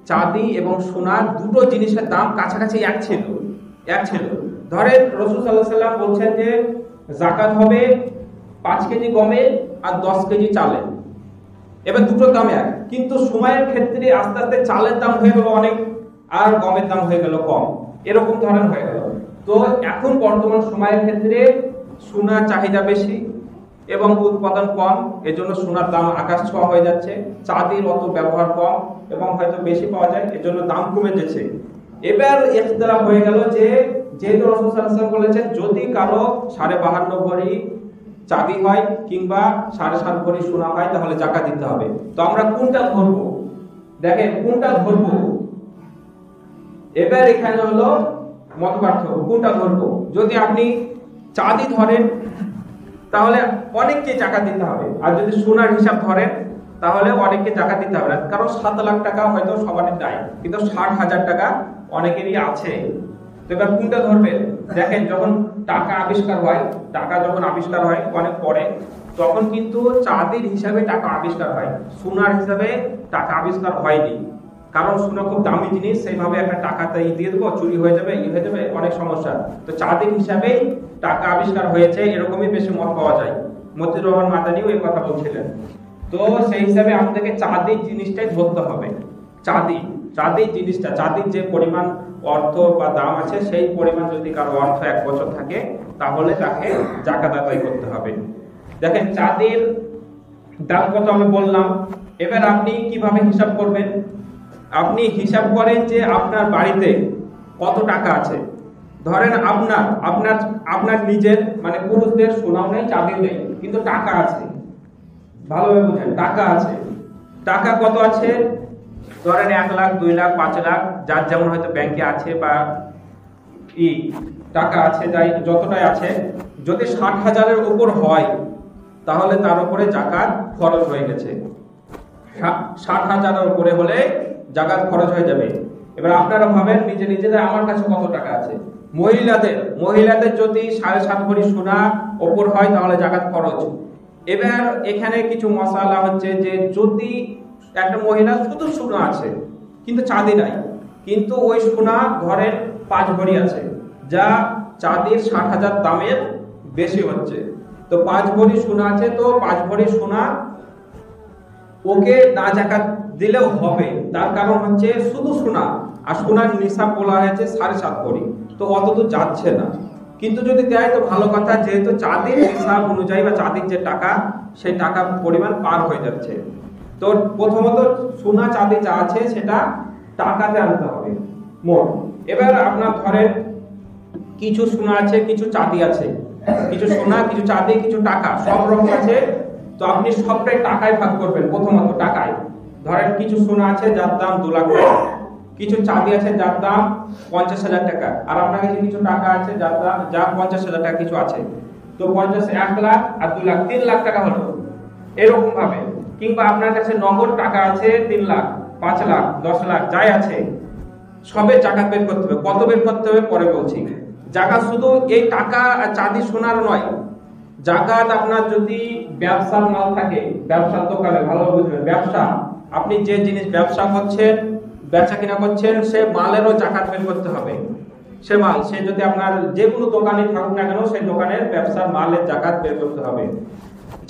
চাঁদি এবং সোনা দুটো জিনিসের দাম কাছাকাছি এক ছিল। ধরেন রাসূল সাল্লাল্লাহু আলাইহি সাল্লাম বলছেন যে যাকাত হবে 5 কেজি গমে আর 10 কেজি চালে। এবার দুটোর দাম এক, কিন্তু সময়ের ক্ষেত্রে আস্তে আস্তে চালের দাম হয়ে গেল অনেক আর গমের দাম হয়ে গেল কম, এরকম ধরনের হয়ে গেল। তো এখন বর্তমান সময়ের ক্ষেত্রে সোনার চাহিদা বেশি এবং উৎপাদন কম, এজন্য সোনার দাম আকাশ ছোঁয়া হয়ে যাচ্ছে। চাঁদির অত ব্যবহার কম এবং হয়তো বেশি পাওয়া যায়, এজন্য দাম কমে যাচ্ছে। এবার ইখতিলাফ হয়ে গেল যে যেহেতু রাসূল সাল্লাল্লাহু আলাইহি ওয়াসাল্লাম বলেছেন যদি কারো 52.5 ভরি চাঁদি হয় কিংবা 7.5 ভরি সোনা হয় তাহলে যাকাত দিতে হবে। তো আমরা কোনটা ধরবো? দেখেন কোনটা ধরবো, এবার এখানে হলো মতপার্থক্য কোনটা ধরবো। যদি আপনি চাঁদি ধরেন তাহলে অনেককে যাকাত দিতে হবে, আর যদি সোনার হিসাব ধরেন তাহলে অনেককে যাকাত দিতে হবে না। কারণ 7 লাখ টাকা হয়তো সবারই নাই, কিন্তু 60,000 টাকা অনেকেরই আছে। তো এবার কোনটা ধরবেন? দেখেন, যখন টাকা আবিষ্কার হয় অনেক পরে, তখন কিন্তু চাঁদির হিসাবে টাকা আবিষ্কার হয়, সোনার হিসাবে টাকা আবিষ্কার হয়নি। কারণ সোনা খুব দামি জিনিস, সেইভাবে একটা টাকাতে দিয়ে দেবো, চুরি হয়ে যাবে, অনেক সমস্যা। তো চাঁদির হিসাবেই টাকা আবিষ্কার হয়েছে, এরকমই বেশি মত পাওয়া যায়। মতিউর রহমান মাদানীও এই কথা বলছিলেন। তো সেই হিসাবে আমাদেরকে চাঁদির জিনিসটাই ধরতে হবে। চাঁদির জিনিসটা, চাঁদির যে পরিমাণ অর্থ বা দাম আছে সেই পরিমাণ যদি কারো অর্থ 1 বছর থাকে তাহলে তাকে যাকাত আদায় করতে হবে। দেখেন চাঁদির দাম কত আমি বললাম। এবার আপনি কিভাবে হিসাব করবেন? আপনি হিসাব করেন যে আপনার বাড়িতে কত টাকা আছে। ধরেন আপনার নিজের মানে পুরুষদের সোনাও নেই, চাঁদিও নেই, কিন্তু টাকা আছে। ভালোভাবে বুঝেন, টাকা আছে। টাকা কত আছে? ধরেন 1 লাখ, 2 লাখ, 5 লাখ, যার যেমন হয়তো ব্যাংকে আছে বা টাকা আছে, যাই যতটাই আছে। যদি 60,000-এর উপর হয় তাহলে তার উপরে যাকাত খরচ হয়ে গেছে। 60,000-এর উপরে হলে যাকাত খরচ হয়ে যাবে। এবার আপনারা ভাবেন নিজেদের আমার কাছে কত টাকা আছে। মহিলাদের যদি 7.5 ভরি সোনা উপর হয় তাহলে যাকাত খরচ। এবার এখানে কিছু মশালা হচ্ছে যে যদি একটা মহিলা শুধু সোনা আছে কিন্তু চাঁদি নাই, কিন্তু ওই সোনা ধরেন 5 ভরি আছে, যা চাঁদির 60,000 দামের বেশি হচ্ছে। তো 5 ভরি সোনা আছে, তো 5 ভরি সোনা ওকে না যাকাত দিলেও হবে। তার কারণ হচ্ছে শুধু সোনা, আর সোনার নিসাব বলা হয়েছে 7.5 ভরি, তো অত তো যাচ্ছে না। কিন্তু যদি দেয় তো ভালো কথা, যেহেতু চাঁদির নিসাব অনুযায়ী বা চাঁদির যে টাকা সেই টাকা পরিমাণ পার হয়ে যাচ্ছে। তো প্রথমত সোনা চাঁদি যা আছে সেটা টাকাতে আনতে হবে মোট। এবার আপনার ধরেন কিছু সোনা আছে, কিছু চাঁদি আছে, কিছু সোনা, কিছু চাঁদি, কিছু টাকা, সব রকম আছে। তো আপনি সবটাই টাকায় ভাগ করবেন। প্রথমত টাকায় ধরেন কিছু সোনা আছে যার দাম 2 লাখ টাকা, কিছু চাঁদি আছে যার দাম 50,000 টাকা, আর আপনার কাছে কিছু টাকা আছে যার দাম 50,000 টাকা কিছু আছে। তো 50, 1 লাখ আর 2 লাখ, 3 লাখ টাকা হলো এরকম ভাবে। কিংবা আপনার কাছে নগদ টাকা আছে 3 লাখ, 5 লাখ, 10 লাখ, যাই আছে সবে যাকাত বের করতে হবে। কত বের করতে হবে পরে বলছি। যাকাত শুধু এই টাকা আর চাঁদি সোনার নয়, যাকাত আপনার যদি ব্যবসার মাল থাকে, ব্যবসার দোকানে, ভালো বুঝবেন, ব্যবসা, আপনি যে জিনিস ব্যবসা করছেন, বেচা কিনা করছেন, সে মালেরও যাকাত বের করতে হবে। সে যদি আপনার যে কোনো দোকানে থাকুক না কেন, সেই দোকানের ব্যবসার মালের যাকাত বের করতে হবে।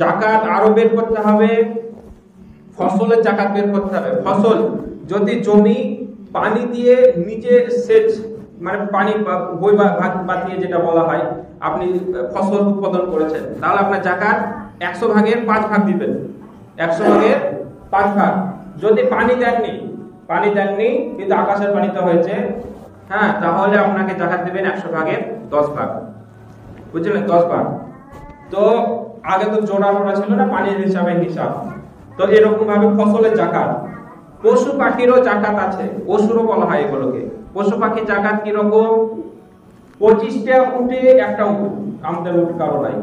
যাকাত আরো বের করতে হবে ফসলের জাকাত বের করতে হবে। ফসল যদি জমি পানি দিয়ে নিজে সেচ মানে পানি বই বাতিয়ে যেটা বলা হয়, আপনি ফসল উৎপাদন করেছেন, তাহলে আপনার জাকাত 100 ভাগের 5 ভাগ দিবেন, 100 ভাগের 5 ভাগ। যদি পানি দেননি কিন্তু আকাশের পানিতে হয়েছে, হ্যাঁ, তাহলে আপনাকে জাকাত দিবেন 100 ভাগের 10 ভাগ, বুঝলেন, 10 ভাগ। তো আগে তো জোড়া ছিল না, পানির হিসাব। তো এরকম ভাবে ফসলের জাকাত। পশু পাখিরও জাকাত আছে, পশুরও বলা হয় এগুলোকে। পশু পাখির জাকাত কিরকম? 25টা উটে একটা উট, আমাদের উট কারো নাই।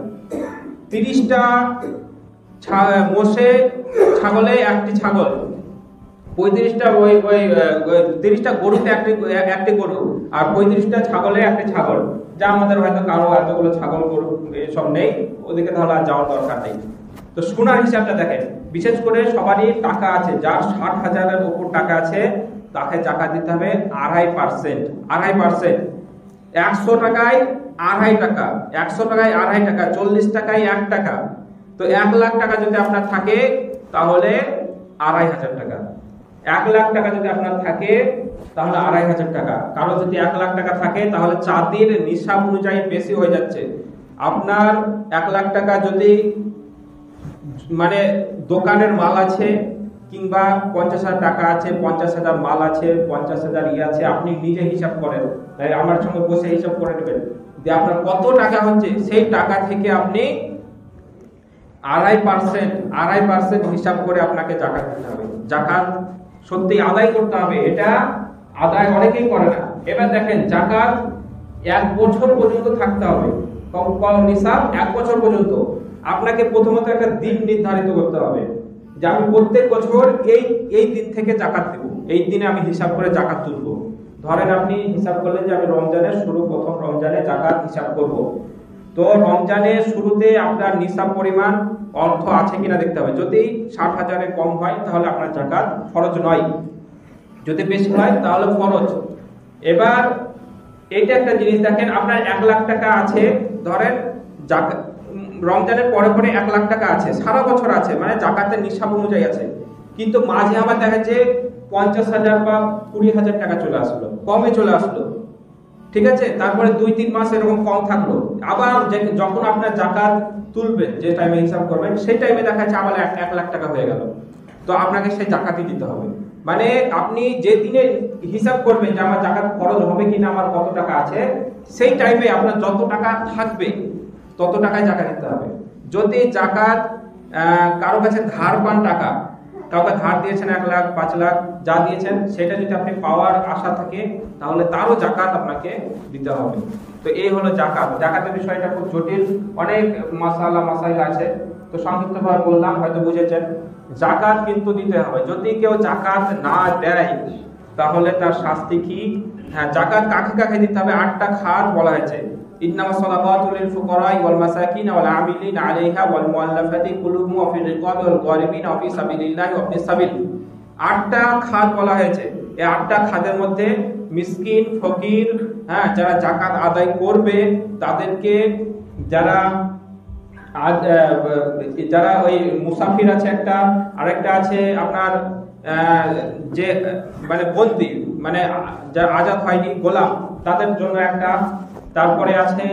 30টা মোষে ছাগলে একটি ছাগল, 30টা গরুতে একটি গরু, আর 35টা ছাগলে একটি ছাগল। যা আমাদের হয়তো কারো এতগুলো ছাগল গরু এসব নেই, ওদিকে তাহলে আর যাওয়ার দরকার নেই। তো সোনার হিসাবটা দেখেন, বিশেষ করে সবারই টাকা আছে, যার 60,000-এর উপর টাকা আছে তাকে জাকাত দিতে হবে 2.5%। 2.5%, 100 টাকায় 2.5 টাকা, 100 টাকায় 2.5 টাকা, 40 টাকায় 1 টাকা। তো 1 লাখ টাকা যদি আপনার থাকে তাহলে 2,500 টাকা। 1 লাখ টাকা যদি আপনার থাকে তাহলে 2,500 টাকা। কারো যদি 1 লাখ টাকা থাকে তাহলে চাঁদির নিসাব অনুযায়ী বেশি হয়ে যাচ্ছে। আপনার 1 লাখ টাকা যদি মানে দোকানের মাল আছে, কিংবা 50,000 টাকা আছে, 50,000 মাল আছে, 50,000 আছে, আপনি নিজে হিসাব করেন, তাই আমার সঙ্গে বসে হিসাব করে নেবেন যে আপনার কত টাকা হচ্ছে, সেই টাকা থেকে আপনি 2.5% হিসাব করে আপনাকে জাকাত দিতে হবে। জাকাত সত্যি আদায় করতে হবে, এটা আদায় অনেকেই করে না। এবার দেখেন, জাকাত 1 বছর পর্যন্ত থাকতে হবে। নিসাব 1 বছর পর্যন্ত। আপনাকে প্রথমত একটা দিন নির্ধারিত করতে হবে যে আমি প্রত্যেক বছর এই দিন থেকে জাকাত দেব, এই দিনে আমি হিসাব করে জাকাত তুলব। ধরেন আপনি হিসাব করলেন যে আমি রমজানের প্রথম রমজানে জাকাত হিসাব করব। তো রমজানের শুরুতে আপনার নিসাব পরিমাণ অর্থ আছে কিনা দেখতে হবে। যদি 60,000-এর কম হয় তাহলে আপনার জাকাত ফরজ নয়, যদি বেশি হয় তাহলে ফরজ। এবার এইটা একটা জিনিস দেখেন, আপনার 1 লাখ টাকা আছে, ধরেন রমজানের পরে 1 লাখ টাকা আছে, সারা বছর আছে, মানে জাকাতের নিসাব অনুযায়ী আছে। কিন্তু মাঝে আবার দেখা যাচ্ছে 50,000 বা 20,000 টাকা চলে আসলো, কমে চলে আসলো, ঠিক আছে। তারপরে 2-3 মাস এরকম কম থাকলো। আবার যখন আপনার জাকাত তুলবেন, যে টাইমে হিসাব করবেন, সেই টাইমে দেখা যাচ্ছে আবার 1 লাখ টাকা হয়ে গেল। তো আপনাকে সেই জাকাতই দিতে হবে। মানে আপনি যে দিনে হিসাব করবেন যে আমার জাকাত খরচ হবে কিনা, আমার কত টাকা আছে, সেই টাইমে আপনার যত টাকা থাকবে তত টাকায় জাকাত দিতে হবে। যদি জাকাত কারো কাছে ধার পান টাকা, কাউকে ধার দিয়েছেন 1 লাখ, 5 লাখ, যা দিয়েছেন সেটা যদি আপনি পাওয়ার আশা থাকে তাহলে তারও জাকাত আপনাকে দিতে হবে। তো এই হলো জাকাত। জাকাতের বিষয়টা খুব জটিল, অনেক মাসাইল আছে। তো সংক্ষিপ্তভাবে বললাম, হয়তো বুঝেছেন। জাকাত কিন্তু দিতে হবে। যদি কেউ জাকাত না দেয় তাহলে তার শাস্তি কি? হ্যাঁ, জাকাত কাকে কাকে দিতে হবে? 8টা খাত বলা হয়েছে। ইন্নামাস সালাওয়াতু লিল ফুকারা'i ওয়াল মাসাকিন ওয়াল আমিলিন আলাইহা ওয়াল মুআল্লাফাতি কুলুবুহুম ওয়া ফির রিকাবি ওয়াল গারিবিন ওয়া ফি সাবিলিল্লাহি ওয়া ইবনিস সাবিল। 8টা খাত বলা হয়েছে। এই 8টা খাতের মধ্যে মিসকিন, ফকির, হ্যাঁ, যারা জাকাত আদায় করবে তাদেরকে, যারা ওই মুসাফির আছে একটা, আরেকটা আছে আপনার যে মানে বন্দী, মানে যারা আজাদ হয়নি, গোলাম, তাদের জন্য একটা। তারপরে আছে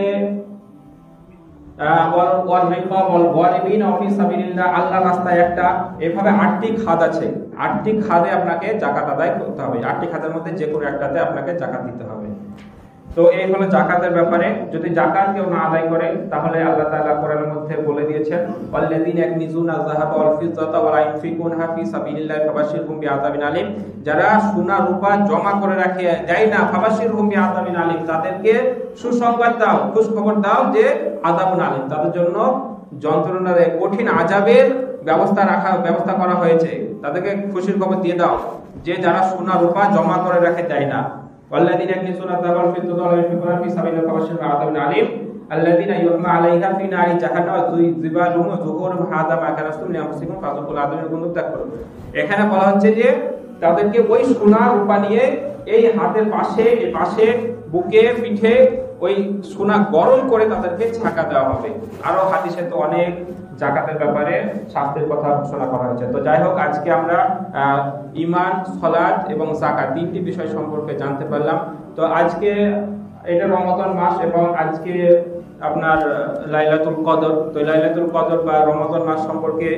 আল্লাহর রাস্তায় একটা। এভাবে 8টি খাত আছে। 8টি খাতে আপনাকে জাকাত আদায় করতে হবে। 8টি খাতের মধ্যে যে কোনো একটাতে আপনাকে জাকাত দিতে হবে। তো এই হলো জাকাতের ব্যাপারে। যদি জাকাত কেউ না আদায় করে তাহলে আল্লাহ তাআলা কোরআনের মধ্যে বলে দিয়েছেন, ওয়াল্লাযীনা ইয়াকনিজুনা আয-যাহাবা ওয়াল ফিদ্দাতা ওয়া লা ইউনফিকুনহা ফি সাবিলিল্লাহি ফাবাশশিরহুম বিআযাবিন আলীম। যারা সোনা রূপা জমা করে রাখে দেয় না, ফাবাশশিরহুম বিআযাবিন আলীম, তাদেরকে সুসংবাদ দাও, খুশ খবর দাও যে আযাবুন আলীম, তাদের জন্য যন্ত্রণার কঠিন আযাবের ব্যবস্থা করা হয়েছে। তাদেরকে খুশির খবর দিয়ে দাও যে যারা সোনা রূপা জমা করে রাখে দেয় না। والذين يكنزون الذهب والفضة ولا ينفقونها في سبيل الله فبشرهم بعذاب أليم الذين يحمى عليها في نار جهنم وذبالهم وظهورهم هذا ما كنزتم لأنفسكم فذوقوا العذاب بما كنتم تكفرون। এখানে বলা হচ্ছে যে তাদেরকে ওই সোনা রূপা নিয়ে এই হাতের পাশে, বুকে, পিঠে ওই সোনা গরম করে তাদেরকে ছাকা দেওয়া হবে। আরো হাদিসে তো অনেক জাকাতের ব্যাপারে শাস্তির কথা ঘোষণা করা হয়েছে। তো যাই হোক, আজকে আমরা ঈমান, সালাত এবং যাকাত তিনটি বিষয় সম্পর্কে জানতে পারলাম। তো আজকে এটা রমাদান মাস এবং আজকে আপনার লাইলাতুল কদর। তো লাইলাতুল কদর বা রমাদান মাস সম্পর্কে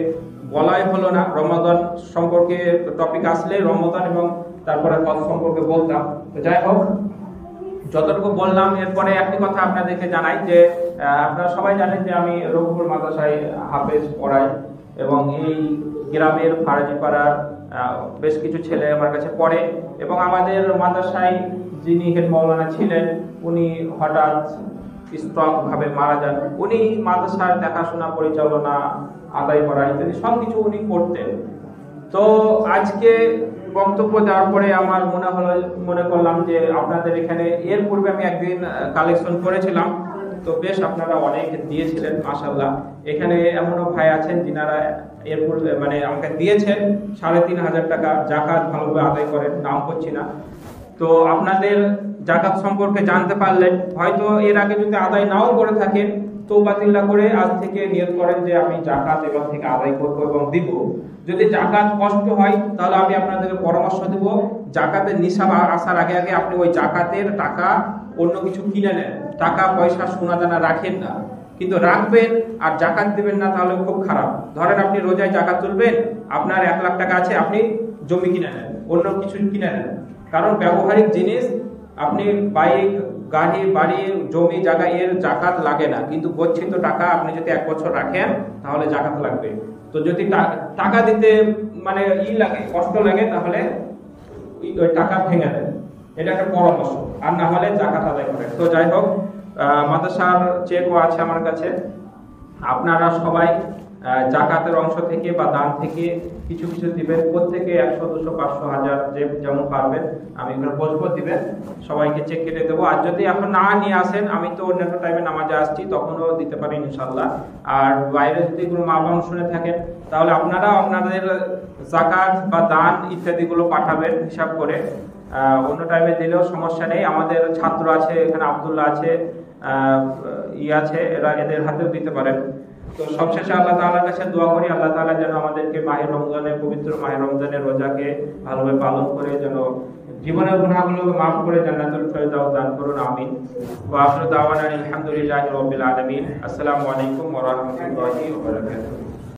বলাই হলো না, রমাদান সম্পর্কে টপিক আসলে রমাদান এবং তারপরে কদর সম্পর্কে বলতাম। তো যাই হোক, যতটুকু বললাম এরপরে একটি কথা আপনাদেরকে জানাই যে আপনারা সবাই জানেন যে আমি রঘুপুর মাদ্রাসায় হাফেজ পড়াই এবং এই গ্রামের ফারাজিপাড়ার বেশ কিছু ছেলে আমার কাছে পড়ে এবং আমাদের মাদ্রাসায় যিনি হেড মাওলানা ছিলেন উনি হঠাৎ স্ট্রোক ভাবে মারা যান। উনি মাদ্রাসার দেখাশোনা, পরিচালনা, আদায় করা ইত্যাদি সবকিছু উনি করতেন। তো আজকে বক্তব্য দেওয়ার পরে আমার মনে করলাম যে আপনাদের এখানে এর পূর্বে আমি একদিন কালেকশন করেছিলাম, তো বেশ আপনারা অনেক দিয়েছিলেন মাশাআল্লাহ। এখানে এমনও ভাই আছেন যিনারা এর পূর্বে মানে আমাকে দিয়েছেন ৩৫০০ টাকা জাকাত, ভালোভাবে আদায় করেন, নাম করছি না। তো আপনাদের জাকাত সম্পর্কে জানতে পারলেন, হয়তো এর আগে যদি আদায় নাও করে থাকেন তওবাতিল্লাহ করে আজ থেকে নিয়ত করেন যে আমি জাকাত এবার থেকে আদায় করব এবং দিব। যদি জাকাত কষ্ট হয় তাহলে আমি আপনাদেরকে পরামর্শ দেব, জাকাতের নিসাব আসার আগে আগে আপনি ওই জাকাতের টাকা অন্য কিছু কিনে নেন। টাকা পয়সা সোনা দানা রাখেন না, কিন্তু রাখবেন আর জাকাত দিবেন না তাহলে খুব খারাপ। ধরেন আপনি রোজায় জাকাত তুলবেন, আপনার 1 লাখ টাকা আছে, আপনি জমি কিনে নেন, অন্য কিছু কিনে নেন। কারণ ব্যবহারিক জিনিস, আপনি বাইক, গাড়ি, বাড়ি, জমি জায়গা এর জাকাত লাগে না, কিন্তু গচ্ছিত টাকা আপনি যদি 1 বছর রাখেন তাহলে জাকাত লাগবে। তো যদি টাকা দিতে মানে লাগে, কষ্ট লাগে, তাহলে ওই টাকা ভেঙে দেন, এটা একটা পরামর্শ। আর না হলে জাকাত আদায় করেন। তো যাই হোক, মাদ্রাসার চেকও আছে আমার কাছে। আপনারা সবাই জাকাতের অংশ থেকে বা দান থেকে কিছু কিছু দিবেন, প্রত্যেকে 100, 200, 500, 1000 যে যেমন পারবেন। আমি এখানে বসবো, দিবেন, সবাইকে চেক কেটে দেবো। আর যদি এখন না নিয়ে আসেন, আমি তো অন্যান্য টাইমে নামাজে আসছি, তখনও দিতে পারি ইনশাল্লাহ। আর বাইরে যদি কোনো মা বোন শুনে থাকেন তাহলে আপনারা আপনাদের জাকাত বা দান ইত্যাদিগুলো পাঠাবেন হিসাব করে। অন্য টাইমে দিলেও সমস্যা নেই। আমাদের ছাত্র আছে এখানে, আব্দুল্লাহ আছে, আছে, এদের হাতেও দিতে পারেন। তো সবশেষে আল্লাহ তাআলার কাছে দোয়া করি, আল্লাহ তাআলা যেন আমাদেরকে মাহে রমজানের, পবিত্র মাহে রমজানের রোজাকে ভালোভাবে পালন করে যেন জীবনের গুনাহগুলোকে মাফ করে জান্নাতুল ফেরদাউস দান করুন, আমিন। ওয়া আখিরু দাওয়ানা আলহামদুলিল্লাহি রাব্বিল আলামিন। আসসালামু আলাইকুম ওয়া রাহমাতুল্লাহি ওয়া বারাকাতুহু।